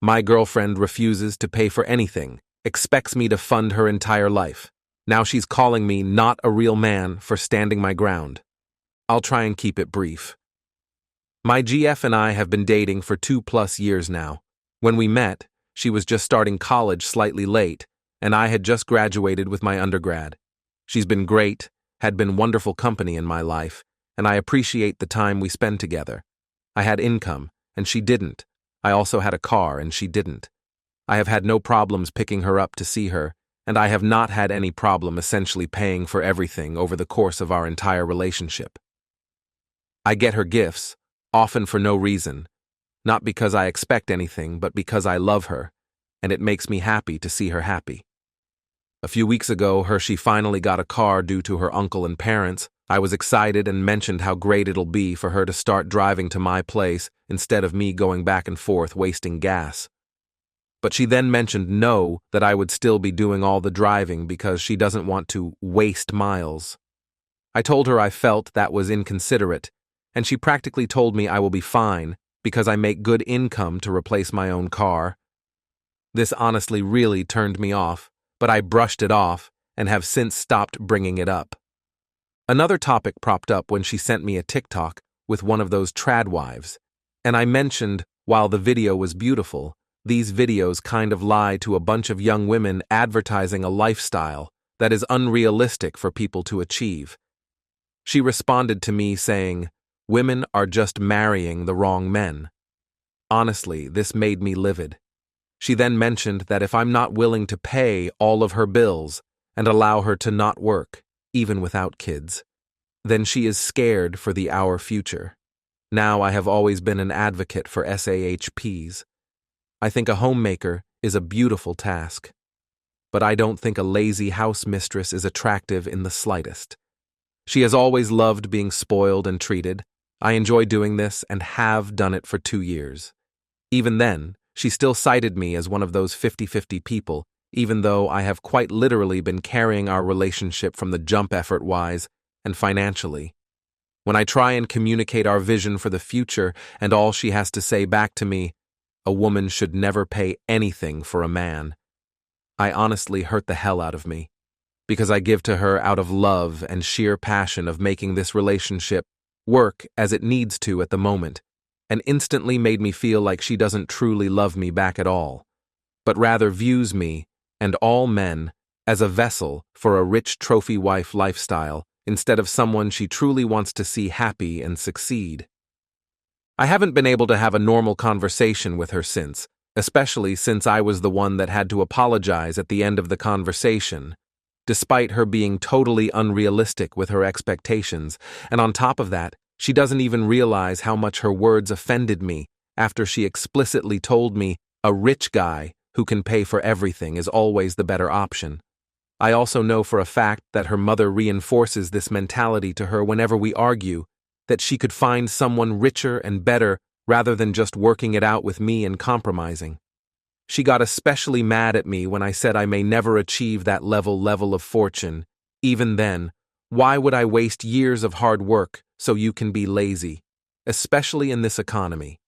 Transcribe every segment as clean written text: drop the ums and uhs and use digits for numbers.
My girlfriend refuses to pay for anything, expects me to fund her entire life. Now she's calling me not a real man for standing my ground. I'll try and keep it brief. My GF and I have been dating for 2+ years now. When we met, she was just starting college slightly late, and I had just graduated with my undergrad. She's been great, had been wonderful company in my life, and I appreciate the time we spend together. I had income, and she didn't. I also had a car, and she didn't. I have had no problems picking her up to see her, and I have not had any problem essentially paying for everything over the course of our entire relationship. I get her gifts, often for no reason, not because I expect anything, but because I love her, and it makes me happy to see her happy. A few weeks ago, she finally got a car due to her uncle and parents. I was excited and mentioned how great it'll be for her to start driving to my place instead of me going back and forth wasting gas. But she then mentioned no, that I would still be doing all the driving because she doesn't want to waste miles. I told her I felt that was inconsiderate, and she practically told me I will be fine because I make good income to replace my own car. This honestly really turned me off, but I brushed it off and have since stopped bringing it up. Another topic propped up when she sent me a TikTok with one of those trad wives, and I mentioned, while the video was beautiful, these videos kind of lie to a bunch of young women advertising a lifestyle that is unrealistic for people to achieve. She responded to me saying, "Women are just marrying the wrong men." Honestly, this made me livid. She then mentioned that if I'm not willing to pay all of her bills and allow her to not work, even without kids, then she is scared for our future. Now, I have always been an advocate for SAHPs. I think a homemaker is a beautiful task, but I don't think a lazy house mistress is attractive in the slightest. She has always loved being spoiled and treated. I enjoy doing this and have done it for 2 years. Even then, she still cited me as one of those 50-50 people, even though I have quite literally been carrying our relationship from the jump effort-wise and financially. When I try and communicate our vision for the future and all she has to say back to me, "A woman should never pay anything for a man," I honestly hurt the hell out of me, because I give to her out of love and sheer passion of making this relationship work as it needs to at the moment, and instantly made me feel like she doesn't truly love me back at all, but rather views me and all men as a vessel for a rich trophy wife lifestyle instead of someone she truly wants to see happy and succeed. I haven't been able to have a normal conversation with her since, especially since I was the one that had to apologize at the end of the conversation, despite her being totally unrealistic with her expectations, and on top of that, she doesn't even realize how much her words offended me after she explicitly told me a rich guy who can pay for everything is always the better option. I also know for a fact that her mother reinforces this mentality to her whenever we argue, that she could find someone richer and better rather than just working it out with me and compromising. She got especially mad at me when I said I may never achieve that level of fortune. Even then, why would I waste years of hard work so you can be lazy, especially in this economy?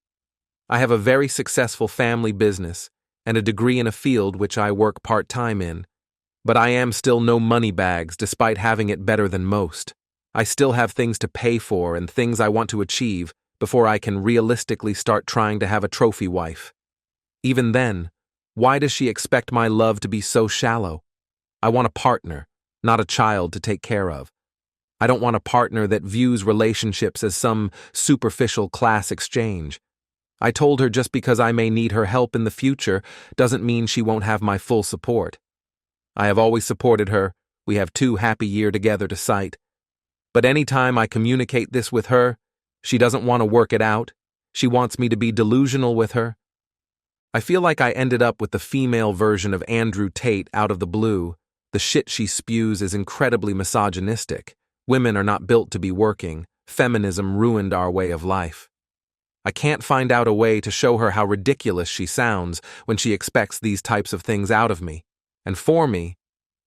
I have a very successful family business and a degree in a field which I work part-time in, but I am still no money bags despite having it better than most. I still have things to pay for and things I want to achieve before I can realistically start trying to have a trophy wife. Even then, why does she expect my love to be so shallow? I want a partner, not a child to take care of. I don't want a partner that views relationships as some superficial class exchange. I told her just because I may need her help in the future doesn't mean she won't have my full support. I have always supported her. We have 2 happy years together to cite. But anytime I communicate this with her, she doesn't want to work it out. She wants me to be delusional with her. I feel like I ended up with the female version of Andrew Tate out of the blue. The shit she spews is incredibly misogynistic. Women are not built to be working. Feminism ruined our way of life. I can't find out a way to show her how ridiculous she sounds when she expects these types of things out of me. And for me,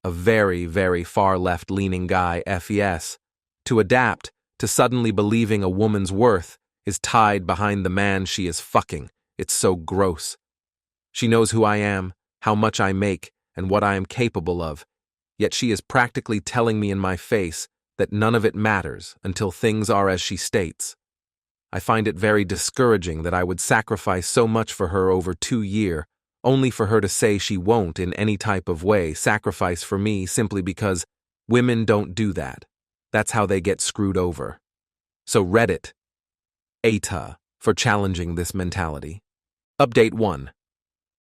a very, very far left-leaning guy, FES, to adapt to suddenly believing a woman's worth is tied behind the man she is fucking. It's so gross. She knows who I am, how much I make, and what I am capable of, yet she is practically telling me in my face that none of it matters until things are as she states. I find it very discouraging that I would sacrifice so much for her over 2 years, only for her to say she won't in any type of way sacrifice for me simply because women don't do that. That's how they get screwed over. So Reddit, ATA, for challenging this mentality. Update 1.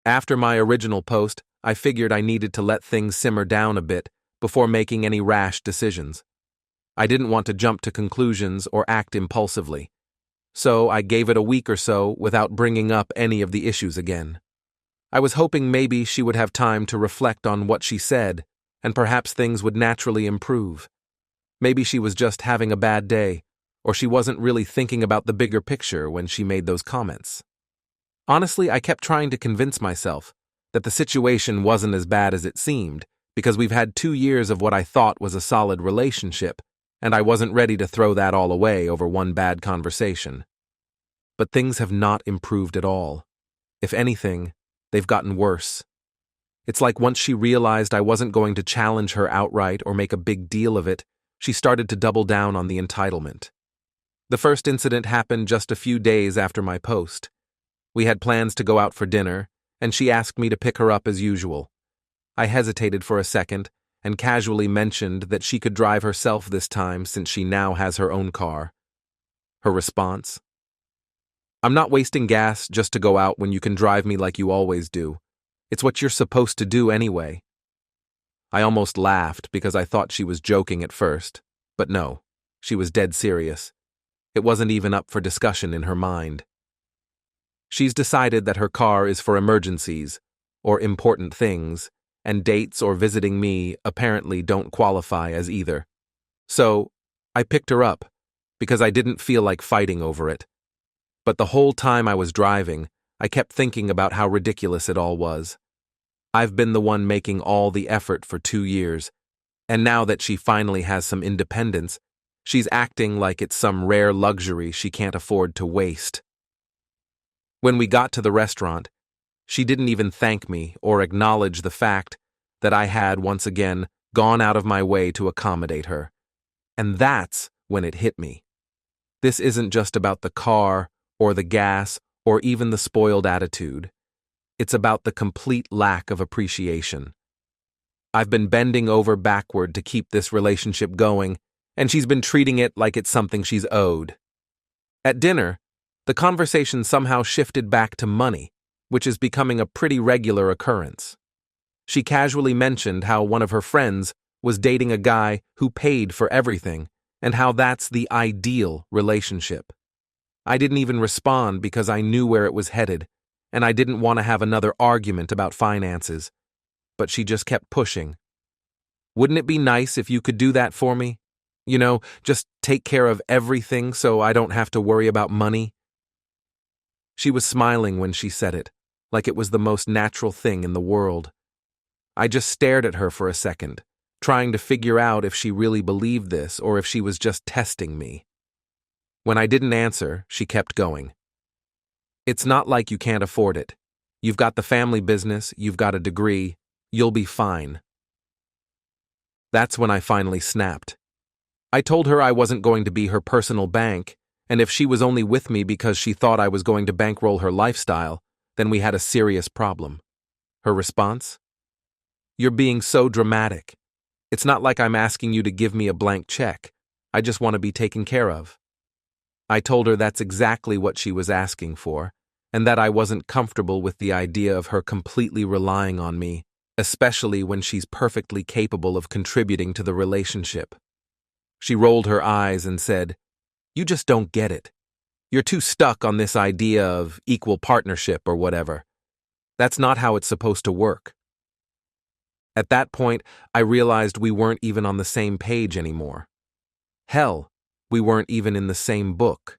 After my original post, I figured I needed to let things simmer down a bit before making any rash decisions. I didn't want to jump to conclusions or act impulsively, so I gave it a week or so without bringing up any of the issues again. I was hoping maybe she would have time to reflect on what she said, and perhaps things would naturally improve. Maybe she was just having a bad day, or she wasn't really thinking about the bigger picture when she made those comments. Honestly, I kept trying to convince myself that the situation wasn't as bad as it seemed, because we've had 2 years of what I thought was a solid relationship, and I wasn't ready to throw that all away over one bad conversation. But things have not improved at all. If anything, they've gotten worse. It's like once she realized I wasn't going to challenge her outright or make a big deal of it, she started to double down on the entitlement. The first incident happened just a few days after my post. We had plans to go out for dinner, and she asked me to pick her up as usual. I hesitated for a second and casually mentioned that she could drive herself this time since she now has her own car. Her response? "I'm not wasting gas just to go out when you can drive me like you always do. It's what you're supposed to do anyway." I almost laughed because I thought she was joking at first, but no, she was dead serious. It wasn't even up for discussion in her mind. She's decided that her car is for emergencies or important things, and dates or visiting me apparently don't qualify as either. So, I picked her up because I didn't feel like fighting over it. But the whole time I was driving, I kept thinking about how ridiculous it all was. I've been the one making all the effort for 2 years, and now that she finally has some independence, she's acting like it's some rare luxury she can't afford to waste. When we got to the restaurant, she didn't even thank me or acknowledge the fact that I had, once again, gone out of my way to accommodate her. And that's when it hit me. This isn't just about the car or the gas or even the spoiled attitude. It's about the complete lack of appreciation. I've been bending over backward to keep this relationship going, and she's been treating it like it's something she's owed. At dinner, the conversation somehow shifted back to money, which is becoming a pretty regular occurrence. She casually mentioned how one of her friends was dating a guy who paid for everything, and how that's the ideal relationship. I didn't even respond because I knew where it was headed, and I didn't want to have another argument about finances. But she just kept pushing. "Wouldn't it be nice if you could do that for me? You know, just take care of everything so I don't have to worry about money?" She was smiling when she said it, like it was the most natural thing in the world. I just stared at her for a second, trying to figure out if she really believed this or if she was just testing me. When I didn't answer, she kept going. "It's not like you can't afford it. You've got the family business, you've got a degree, you'll be fine." That's when I finally snapped. I told her I wasn't going to be her personal bank, and if she was only with me because she thought I was going to bankroll her lifestyle, then we had a serious problem. Her response? "You're being so dramatic. It's not like I'm asking you to give me a blank check. I just want to be taken care of." I told her that's exactly what she was asking for, and that I wasn't comfortable with the idea of her completely relying on me, especially when she's perfectly capable of contributing to the relationship. She rolled her eyes and said, "You just don't get it. You're too stuck on this idea of equal partnership or whatever. That's not how it's supposed to work." At that point, I realized we weren't even on the same page anymore. Hell, we weren't even in the same book.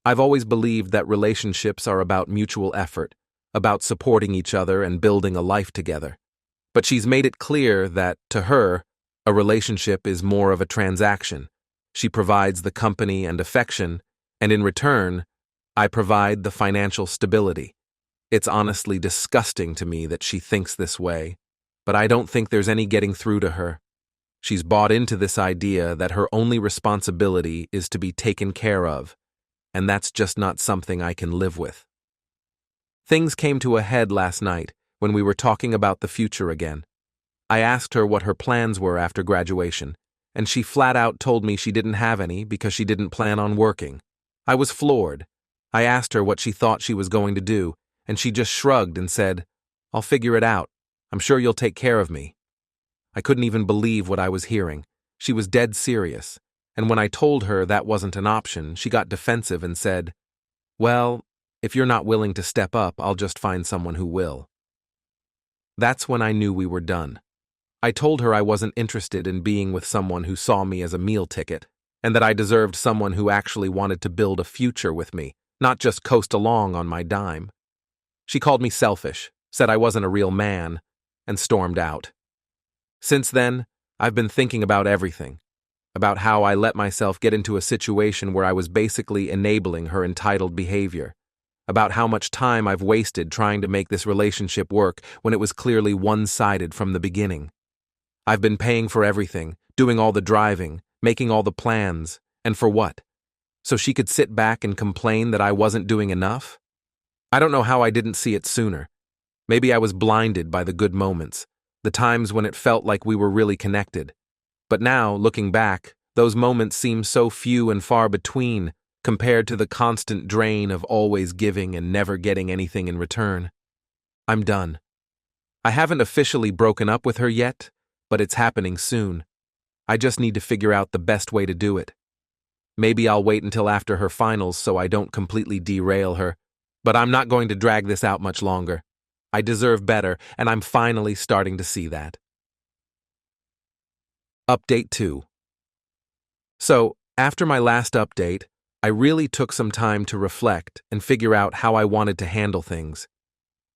I've always believed that relationships are about mutual effort, about supporting each other and building a life together. But she's made it clear that, to her, a relationship is more of a transaction. She provides the company and affection, and in return, I provide the financial stability. It's honestly disgusting to me that she thinks this way, but I don't think there's any getting through to her. She's bought into this idea that her only responsibility is to be taken care of, and that's just not something I can live with. Things came to a head last night when we were talking about the future again. I asked her what her plans were after graduation, and she flat out told me she didn't have any because she didn't plan on working. I was floored. I asked her what she thought she was going to do, and she just shrugged and said, "I'll figure it out. I'm sure you'll take care of me." I couldn't even believe what I was hearing. She was dead serious, and when I told her that wasn't an option, she got defensive and said, "Well, if you're not willing to step up, I'll just find someone who will." That's when I knew we were done. I told her I wasn't interested in being with someone who saw me as a meal ticket, and that I deserved someone who actually wanted to build a future with me, not just coast along on my dime. She called me selfish, said I wasn't a real man, and stormed out. Since then, I've been thinking about everything, about how I let myself get into a situation where I was basically enabling her entitled behavior, about how much time I've wasted trying to make this relationship work when it was clearly one-sided from the beginning. I've been paying for everything, doing all the driving, making all the plans, and for what? So she could sit back and complain that I wasn't doing enough? I don't know how I didn't see it sooner. Maybe I was blinded by the good moments, the times when it felt like we were really connected. But now, looking back, those moments seem so few and far between compared to the constant drain of always giving and never getting anything in return. I'm done. I haven't officially broken up with her yet, but it's happening soon. I just need to figure out the best way to do it. Maybe I'll wait until after her finals so I don't completely derail her, but I'm not going to drag this out much longer. I deserve better, and I'm finally starting to see that. Update 2. So, after my last update, I really took some time to reflect and figure out how I wanted to handle things.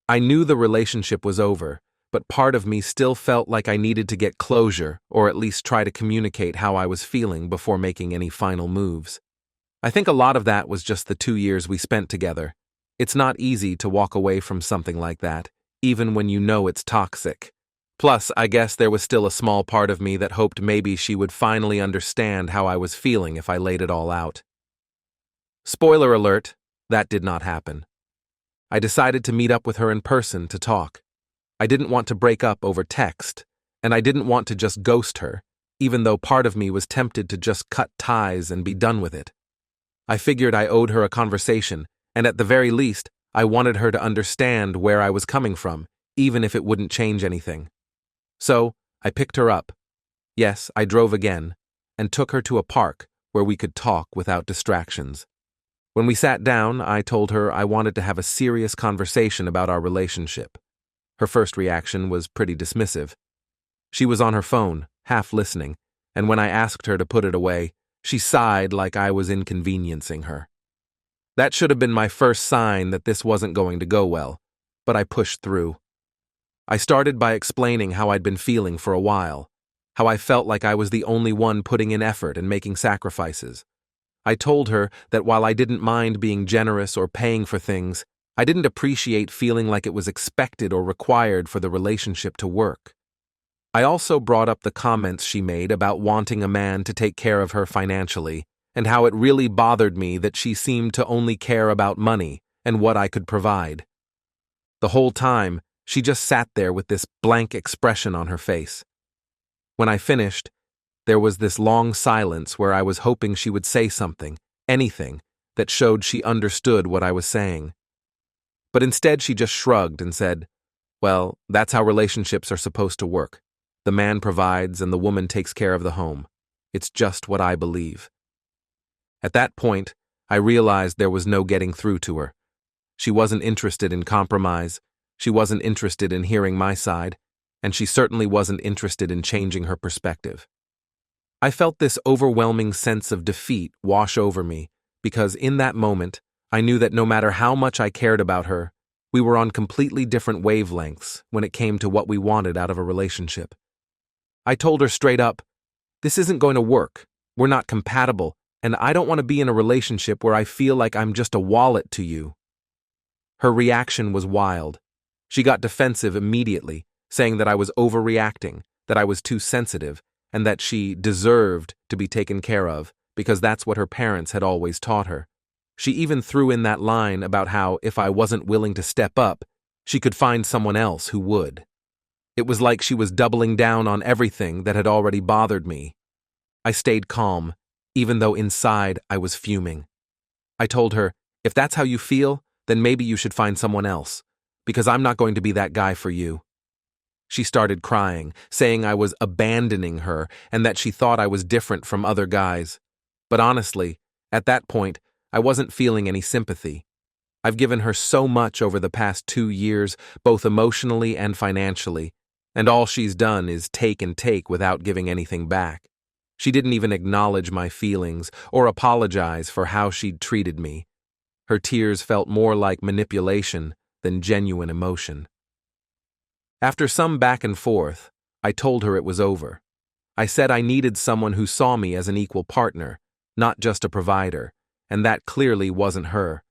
I knew the relationship was over, but part of me still felt like I needed to get closure or at least try to communicate how I was feeling before making any final moves. I think a lot of that was just the 2 years we spent together. It's not easy to walk away from something like that, even when you know it's toxic. Plus, I guess there was still a small part of me that hoped maybe she would finally understand how I was feeling if I laid it all out. Spoiler alert, that did not happen. I decided to meet up with her in person to talk. I didn't want to break up over text, and I didn't want to just ghost her, even though part of me was tempted to just cut ties and be done with it. I figured I owed her a conversation, and at the very least, I wanted her to understand where I was coming from, even if it wouldn't change anything. So, I picked her up. Yes, I drove again, and took her to a park where we could talk without distractions. When we sat down, I told her I wanted to have a serious conversation about our relationship. Her first reaction was pretty dismissive. She was on her phone, half listening, and when I asked her to put it away, she sighed like I was inconveniencing her. That should have been my first sign that this wasn't going to go well, but I pushed through. I started by explaining how I'd been feeling for a while, how I felt like I was the only one putting in effort and making sacrifices. I told her that while I didn't mind being generous or paying for things, I didn't appreciate feeling like it was expected or required for the relationship to work. I also brought up the comments she made about wanting a man to take care of her financially, and how it really bothered me that she seemed to only care about money and what I could provide. The whole time, she just sat there with this blank expression on her face. When I finished, there was this long silence where I was hoping she would say something, anything, that showed she understood what I was saying. But instead she just shrugged and said, "Well, that's how relationships are supposed to work. The man provides and the woman takes care of the home. It's just what I believe." At that point, I realized there was no getting through to her. She wasn't interested in compromise, she wasn't interested in hearing my side, and she certainly wasn't interested in changing her perspective. I felt this overwhelming sense of defeat wash over me because in that moment, I knew that no matter how much I cared about her, we were on completely different wavelengths when it came to what we wanted out of a relationship. I told her straight up, "This isn't going to work. We're not compatible, and I don't want to be in a relationship where I feel like I'm just a wallet to you." Her reaction was wild. She got defensive immediately, saying that I was overreacting, that I was too sensitive, and that she deserved to be taken care of because that's what her parents had always taught her. She even threw in that line about how if I wasn't willing to step up, she could find someone else who would. It was like she was doubling down on everything that had already bothered me. I stayed calm, even though inside I was fuming. I told her, if that's how you feel, then maybe you should find someone else, because I'm not going to be that guy for you. She started crying, saying I was abandoning her and that she thought I was different from other guys. But honestly, at that point, I wasn't feeling any sympathy. I've given her so much over the past 2 years, both emotionally and financially, and all she's done is take and take without giving anything back. She didn't even acknowledge my feelings or apologize for how she'd treated me. Her tears felt more like manipulation than genuine emotion. After some back and forth, I told her it was over. I said I needed someone who saw me as an equal partner, not just a provider, and that clearly wasn't her.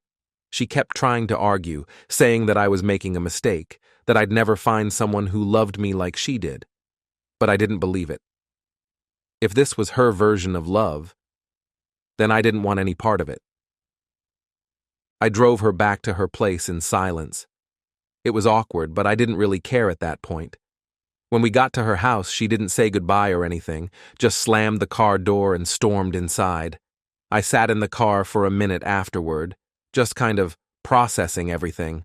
She kept trying to argue, saying that I was making a mistake, that I'd never find someone who loved me like she did. But I didn't believe it. If this was her version of love, then I didn't want any part of it. I drove her back to her place in silence. It was awkward, but I didn't really care at that point. When we got to her house, she didn't say goodbye or anything, just slammed the car door and stormed inside. I sat in the car for a minute afterward, just kind of processing everything.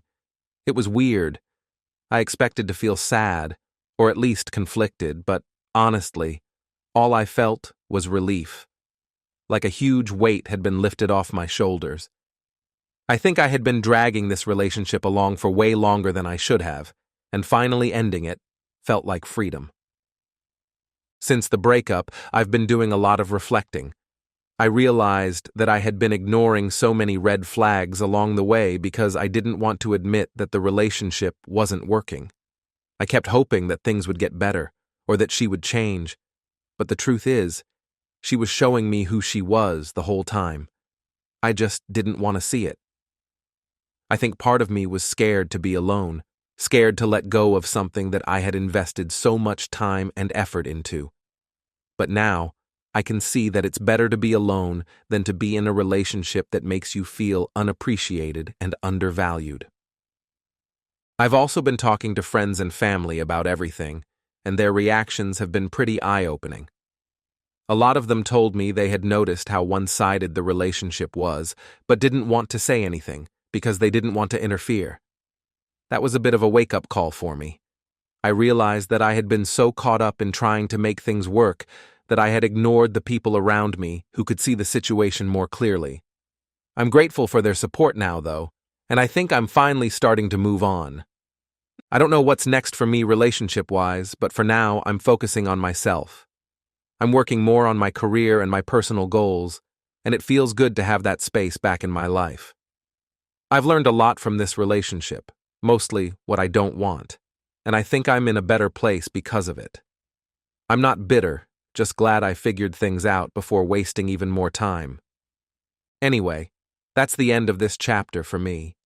It was weird. I expected to feel sad, or at least conflicted, but honestly, all I felt was relief. Like a huge weight had been lifted off my shoulders. I think I had been dragging this relationship along for way longer than I should have, and finally ending it felt like freedom. Since the breakup, I've been doing a lot of reflecting. I realized that I had been ignoring so many red flags along the way because I didn't want to admit that the relationship wasn't working. I kept hoping that things would get better, or that she would change. But the truth is, she was showing me who she was the whole time. I just didn't want to see it. I think part of me was scared to be alone, scared to let go of something that I had invested so much time and effort into. But now, I can see that it's better to be alone than to be in a relationship that makes you feel unappreciated and undervalued. I've also been talking to friends and family about everything, and their reactions have been pretty eye-opening. A lot of them told me they had noticed how one-sided the relationship was, but didn't want to say anything because they didn't want to interfere. That was a bit of a wake-up call for me. I realized that I had been so caught up in trying to make things work that I had ignored the people around me who could see the situation more clearly. I'm grateful for their support now, though, and I think I'm finally starting to move on. I don't know what's next for me relationship-wise, but for now, I'm focusing on myself. I'm working more on my career and my personal goals, and it feels good to have that space back in my life. I've learned a lot from this relationship, mostly what I don't want, and I think I'm in a better place because of it. I'm not bitter, just glad I figured things out before wasting even more time. Anyway, that's the end of this chapter for me.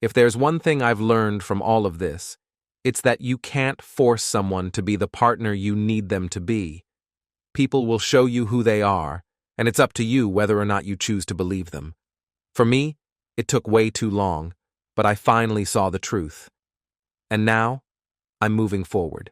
If there's one thing I've learned from all of this, it's that you can't force someone to be the partner you need them to be. People will show you who they are, and it's up to you whether or not you choose to believe them. For me, it took way too long, but I finally saw the truth. And now, I'm moving forward.